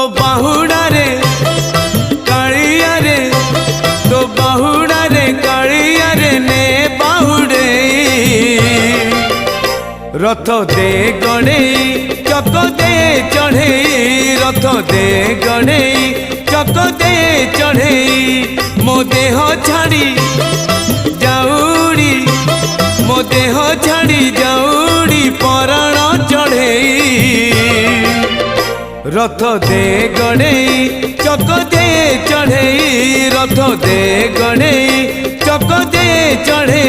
तो बाहुड़ा रे कालिया रे तो बाहुड़ा रे कालिया रे ने बाहुड़े रथ दे गणे चक दे चढ़े रथ दे गणे चक दे चढ़े मो देह छाड़ी जाऊड़ी मो देह छाड़ी जाऊड़ी पराण चढ़े रथ दे गणे चक दे चढ़े रथ दे गणे चक दे चढ़े।